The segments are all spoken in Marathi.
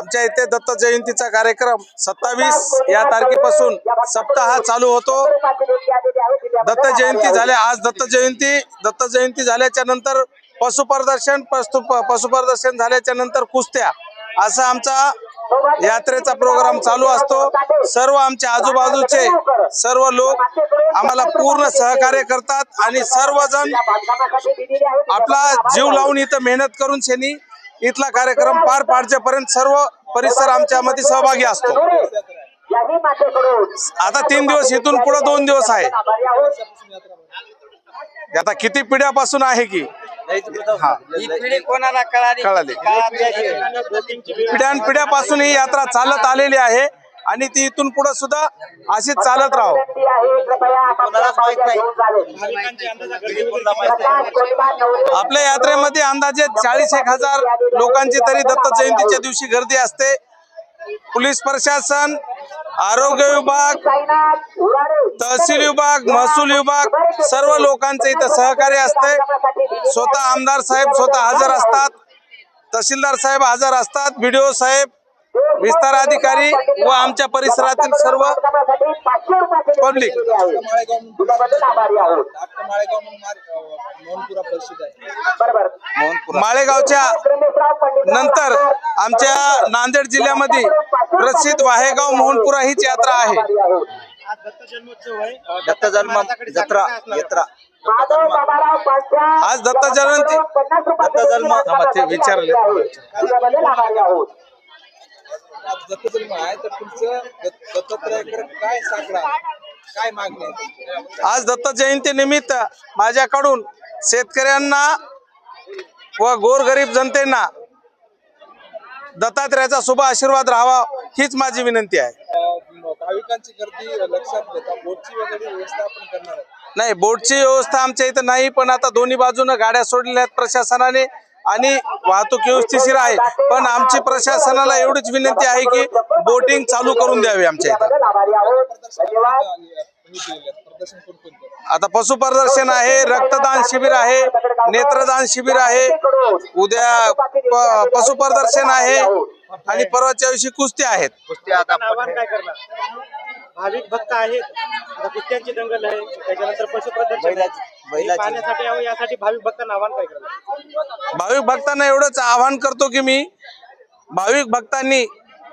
आमच्या इथे दत्त जयंतीचा कार्यक्रम 27 या तारखेपासून सप्ताह चालू होतो। दत्त जयंती झाले आज दत्त जयंती झाल्याच्या नंतर पशुप्रदर्शन झाल्याच्या नंतर कुस्त्या असा आमचा यात्रेचा प्रोग्राम चालू असतो। सर्व आमच्या आजूबाजूचे सर्व लोक आम्हाला पूर्ण सहकार्य करतात आणि सर्वजण आपला जीव लावून इथं मेहनत करून शनी इथला कार्यक्रम पार पाडण्यापर्यंत सर्व परिसर आमच्यामध्ये सहभागी असतो। आता 3 दिवस इथून पुढे 2 दिवस आहे। आता किती पिढ्यापासून आहे की कळाली पिढ्यापासून ही यात्रा चालत आलेली आहे आणि ती इथून पुढे सुद्धा अशीच चालत राहो। आपल्या यात्रेमध्ये अंदाजे 40,000 लोकांची तरी दत्त जयंतीच्या दिवशी गर्दी असते। पोलीस प्रशासन, आरोग्य विभाग, तहसील विभाग, महसूल विभाग सर्व लोकांचे इथं सहकार्य असते। स्वतः आमदार साहेब स्वतः हजर असतात, तहसीलदार साहेब हजर असतात, बीडीओ साहेब, विस्तार अधिकारी व आमच्या परिसरातील सर्व पब्लिक। माळेगावच्या नंतर आमच्या नांदेड जिल्ह्यामध्ये प्रसिद्ध वाहेगाव मोहनपुरा हीच यात्रा आहे। दत्त जन्म जत्रा यात्रा आज दत्त जयंती विचारले दत्त जन्म आहे तर तुमचं दत्तात्रयाकडे काय साकडा काय मागणी आहे? आज दत्त जयंती निमित्त माझ्याकडून शेतकऱ्यांना व गोरगरीब जनतेना दत्तात्रयाचा शुभ आशीर्वाद राहावा हीच माझी विनंती आहे। भाविकांची गर्दी लक्षात घेता बोटची वगैरे व्यवस्था आपण करणार आहे? नाही, बोटची व्यवस्था आमच्या इथं नाही, पण आता दोन्ही बाजूने गाड्या सोडलेल्या आहेत प्रशासनाने आणि वाहतूक व्यवस्थिशीर आहे। पण आमची प्रशासनाला एवढीच विनंती आहे की बोटिंग चालू करून द्यावी आमच्या इथं। आता पशु प्रदर्शन आहे, रक्तदान शिबिर आहे, नेत्रदान शिबिर आहे, उद्या पशु प्रदर्शन आहे आणि परवाच्या दिवशी कुस्त्या आहेत। भाविक भक्त आहेत, आता कुस्त्यांची दंगल आहे, त्याच्यानंतर पशु प्रदर्शन पाहण्यासाठी यावं यासाठी भाविक भक्तांना आव्हान काय करणार? भाविक भक्तांना एवढंच आवाहन करतो की मी भाविक भक्तांनी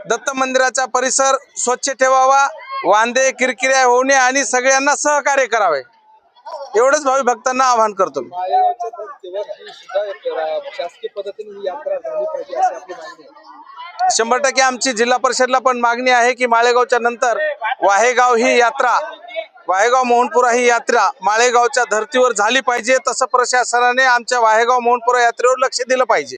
दत्त मंदिराचा परिसर स्वच्छ ठेवावा, वांदे किरकिऱ्या होणे आणि सगळ्यांना सहकार्य करावे एवढंच भाविक भक्तांना आवाहन करतो। शासकीय पद्धतीने ही यात्रा झाली पाहिजे अशी आपली मागणी आहे। 100% आमची जिल्हा परिषदला पण मागणी आहे की माळेगावच्या नंतर वाहेगाव ही यात्रा, वाहेगाव मोहनपुरा ही यात्रा माळेगावच्या धर्तीवर झाली पाहिजे। तसं प्रशासनाने आमच्या वाहेगाव मोहनपुरा यात्रेवर लक्ष दिलं पाहिजे।